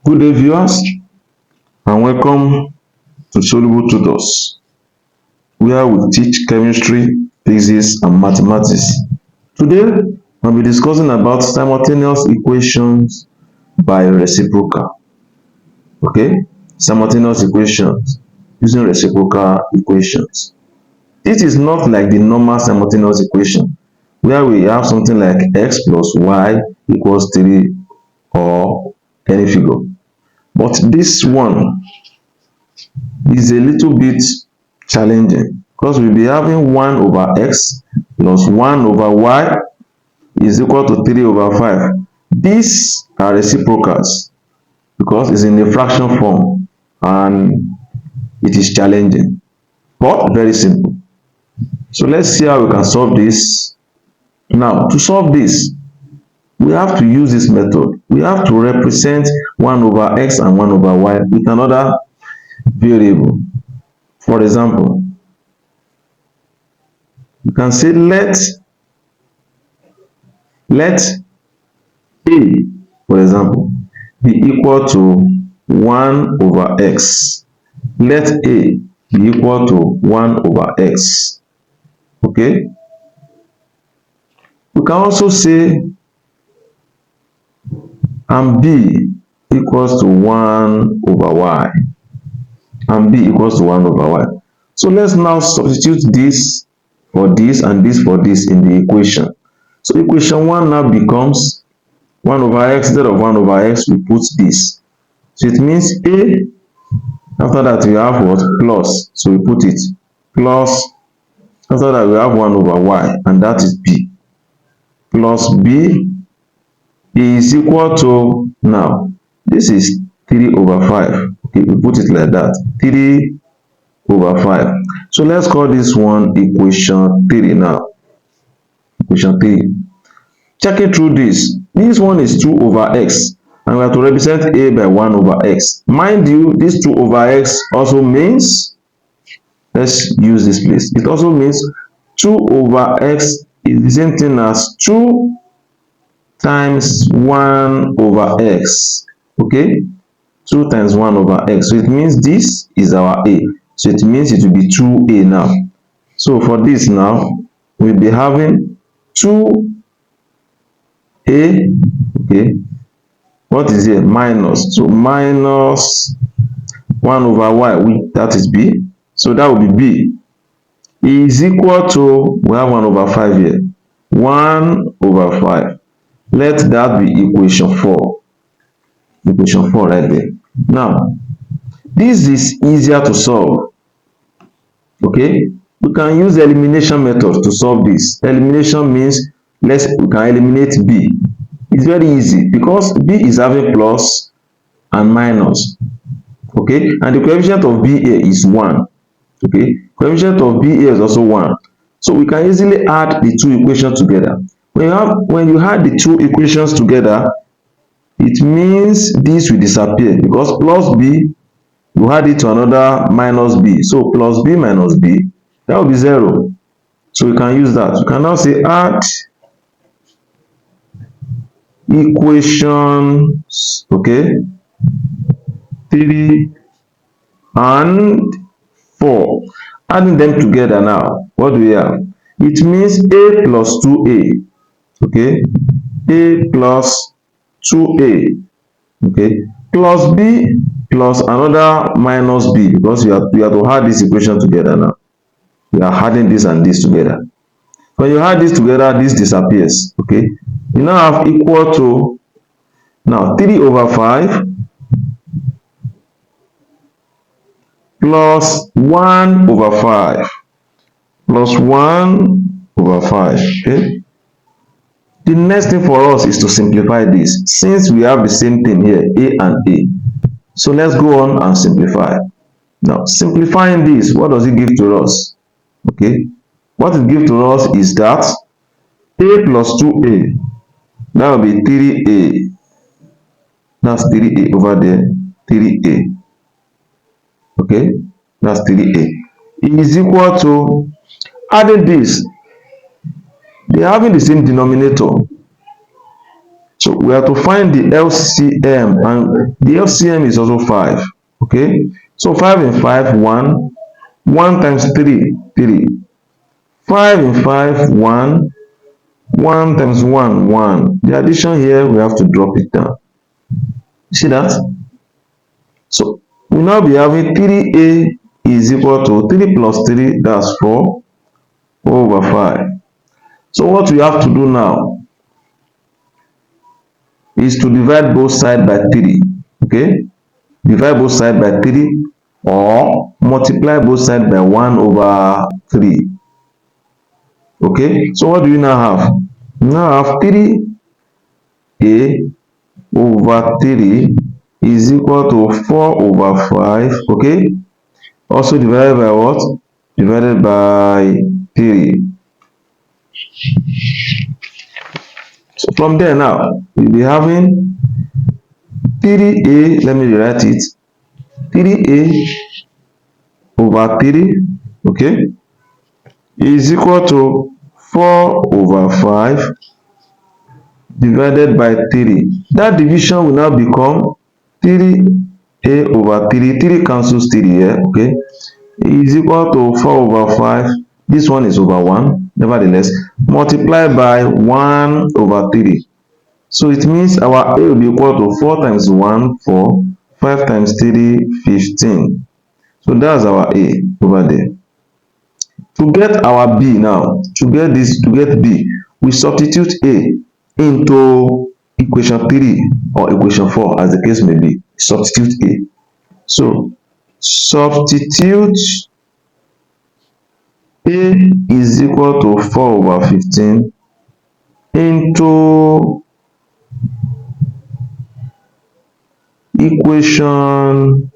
Good day, viewers, and welcome to Soluble Tutors, where we teach chemistry, physics, and mathematics. Today, I'll be discussing about simultaneous equations by reciprocal. Okay, simultaneous equations using reciprocal equations. This is not like the normal simultaneous equation, where we have something like x plus y equals 3 or any figure. But this one is a little bit challenging because we'll be having 1 over x plus 1 over y is equal to 3 over 5. These are reciprocals because it's in a fraction form and it is challenging, but very simple. So let's see how we can solve this. Now, to solve this, we have to use this method. We have to represent 1 over x and 1 over y with another variable. For example, you can say let a, for example, be equal to 1 over x. Let a be equal to 1 over x. Okay? We can also say and b equals to 1 over y. And b equals to 1 over y. So let's now substitute this for this and this for this in the equation. So equation 1 now becomes 1 over x. Instead of 1 over x, we put this. So it means a, after that we have what? Plus. So we put it plus. After that we have 1 over y, and that is b. Plus b is equal to, now, this is 3 over 5. Okay, we put it like that. 3 over 5. So let's call this one equation 3 now. Equation 3. Checking through this. This one is 2 over x. And we have to represent a by 1 over x. Mind you, this 2 over x also means, let's use this place. It also means 2 over x is the same thing as 2 times 1 over x. Okay? 2 times 1 over x. So it means this is our a. So it means it will be 2a now. So for this now, we'll be having 2a, okay, what is here? Minus. So minus 1 over y, that is b. So that will be b is equal to, we have 1 over 5 here. 1 over 5. Let that be equation 4. Equation 4 right there. Now, this is easier to solve. Okay, we can use the elimination method to solve this. Elimination means we can eliminate b. It's very easy because b is having plus and minus. Okay, and the coefficient of b here is 1. Okay, coefficient of b here is also 1. So we can easily add the two equations together. When you add the two equations together, it means this will disappear because plus b, you add it to another minus b. So plus b minus b, that will be 0. So we can use that. We can now say add equations, okay, 3 and 4. Adding them together now, what do we have? It means a plus 2a, okay, a plus 2a, okay, plus b plus another minus b, because we have to add this equation together now. We are adding this and this together. When you add this together, this disappears. Okay, you now have equal to, now 3 over 5 plus 1 over 5 plus 1 over 5. Okay, the next thing for us is to simplify this, since we have the same thing here, a and a. So let's go on and simplify. Now, simplifying this, what does it give to us? Okay, what it gives to us is that a plus 2a, that will be 3a. That's 3a over there, 3a. Okay, that's 3a. It is equal to, adding this, they are having the same denominator. So we have to find the LCM, and the LCM is also 5. Okay, so 5 and 5, 1. 1 times 3, 3. 5 and 5, 1. 1 times 1, 1. The addition here, we have to drop it down. You see that? So we now be having 3a is equal to 3 plus 3, that's 4 over 5. So what we have to do now is to divide both sides by 3. Okay? Divide both sides by 3 or multiply both sides by 1 over 3. Okay? So what do you now have? You now have 3a over 3 is equal to 4 over 5. Okay? Also divided by what? Divided by 3. So from there now, we'll be having 3a, let me rewrite it, 3a over 3, okay, is equal to 4 over 5 divided by 3. That division will now become 3a over 3. 3 cancels 3 here, okay, is equal to 4 over 5. This one is over 1, nevertheless, multiplied by 1 over 3. So it means our a will be equal to 4 times 1, 4, 5 times 3, 15. So that's our a over there. To get our b now, to get b, we substitute a into equation 3 or equation 4 as the case may be. Substitute a. So substitute a is equal to 4 over 15 into equation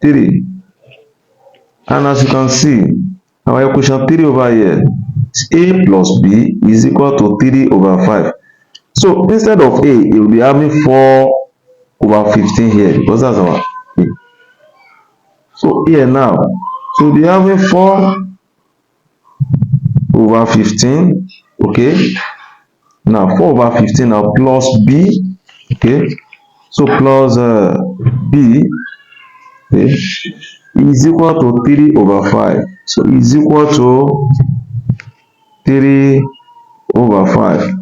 3. And as you can see, our equation 3 over here is a plus b is equal to 3 over 5. So instead of a, it will be having 4 over 15 here because that's our a. So here now, so we'll be having 4 over 15, okay. Now 4 over 15 now plus b, okay. So plus b, okay, is equal to 3 over 5. So is equal to 3 over 5.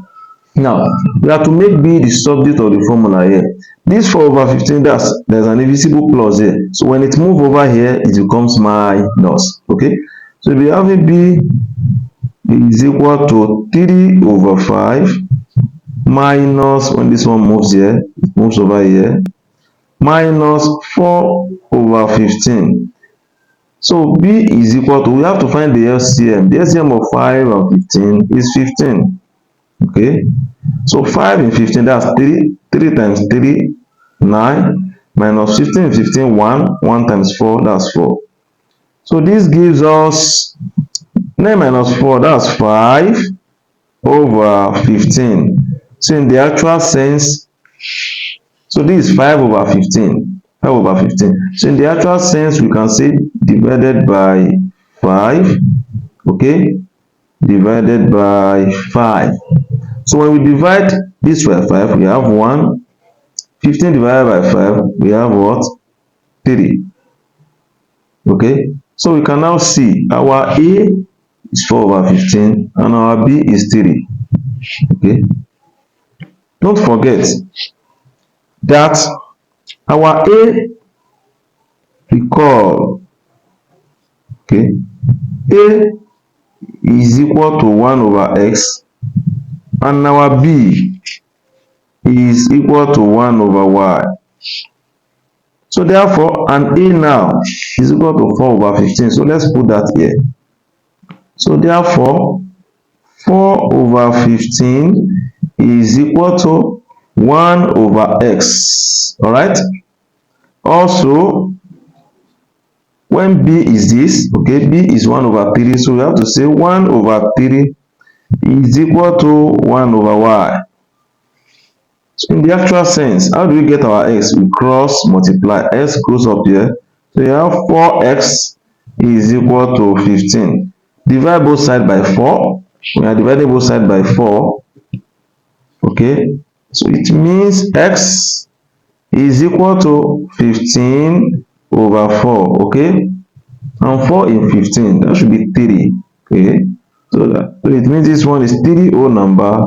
Now, we have to make b the subject of the formula here. This 4 over 15, there's an invisible plus here. So when it moves over here, it becomes minus. Okay? So we have b is equal to 3 over 5 minus, when this one moves here, it moves over here, minus 4 over 15. So b is equal to, we have to find the LCM. The LCM of 5 and 15 is 15. Okay, so 5 and 15, that's 3. 3 times 3, 9. Minus 15, 15, 1. 1 times 4, that's 4. So this gives us 9 minus 4, that's 5 over 15. So in the actual sense, so this is 5 over 15. 5 over 15. So in the actual sense, we can say divided by 5. Okay, divided by 5. So when we divide this by 5, we have 1. 15 divided by 5, we have what? 3. Okay, so we can now see our a is 4 over 15 and our b is 3. Okay, don't forget that our a, recall, okay, a is equal to 1 over x and our b is equal to 1 over y. So therefore, an a now is equal to 4 over 15. So let's put that here. So therefore, 4 over 15 is equal to 1 over x. Alright? Also, when b is this, okay, b is 1 over 3. So we have to say 1 over 3 is equal to 1 over y. So in the actual sense, how do we get our x? We cross multiply. X goes up here. So you have 4x is equal to 15. Divide both sides by 4. We are dividing both sides by 4. Okay. So it means x is equal to 15 over 4, okay? And 4 in 15, that should be 3, okay? So it means this one is 3 whole number,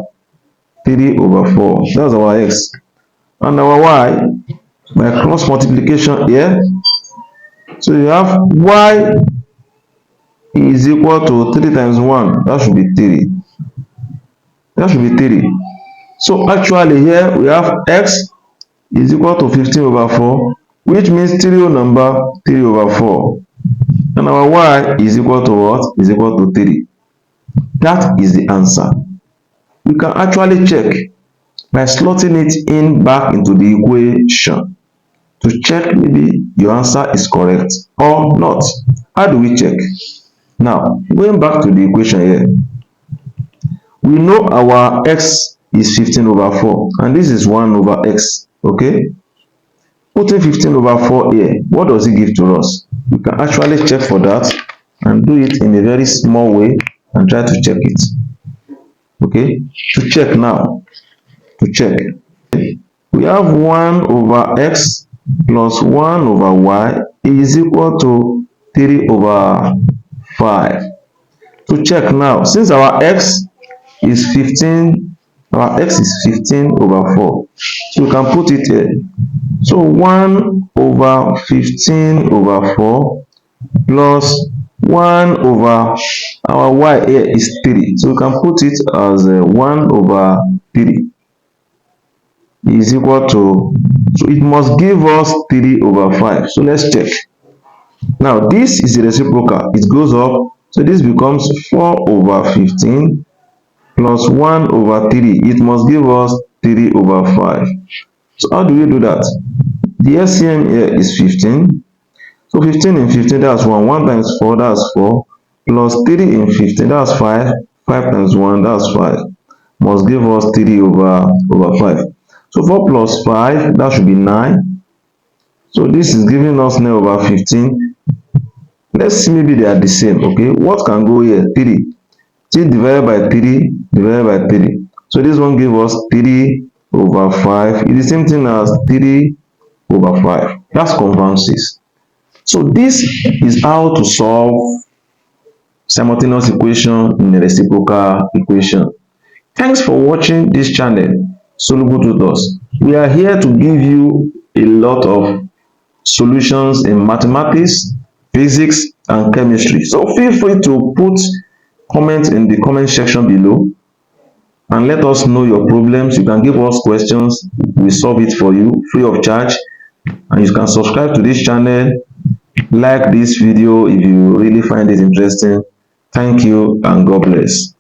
3 over 4. That's our x. And our y, by cross multiplication here, so you have y is equal to 3 times 1, that should be 3. That should be 3. So actually here we have x is equal to 15 over 4, which means 3 whole number, 3 over 4. And our y is equal to what? Is equal to 3. That is the answer. We can actually check by slotting it in back into the equation to check maybe your answer is correct or not. How do we check? Now, going back to the equation here, we know our x is 15 over 4 and this is 1 over x, okay? Putting 15 over 4 here, what does it give to us? We can actually check for that and do it in a very small way and try to check it. Okay, to check now, to check. We have 1 over x plus 1 over y is equal to 3 over 5. To check now, since our x is 15, our x is 15 over 4. So we can put it here. So 1 over 15 over 4 plus 1 over our y here is 3. So we can put it as 1 over 3 is equal to, so it must give us 3 over 5. So let's check. Now this is a reciprocal, it goes up, so this becomes 4 over 15 plus 1 over 3. It must give us 3 over 5. So how do we do that? The LCM here is 15. So 15 in 15, that's 1. 1 times 4, that's 4. Plus 3 in 15, that's 5. 5 times 1, that's 5. Must give us 3 over 5. So 4 plus 5, that should be 9. So this is giving us 9 over 15. Let's see, maybe they are the same, okay? What can go here? 3. 3 divided by 3 divided by 3. So this one gives us 3 over 5. It's the same thing as 3 over 5. That's confirms 6. So this is how to solve simultaneous equation in a reciprocal equation. Thanks for watching this channel, Soluble Tutors. We are here to give you a lot of solutions in mathematics, physics, and chemistry. So feel free to put comments in the comment section below and let us know your problems. You can give us questions, we solve it for you free of charge. And you can subscribe to this channel, like this video if you really find it interesting. Thank you and God bless.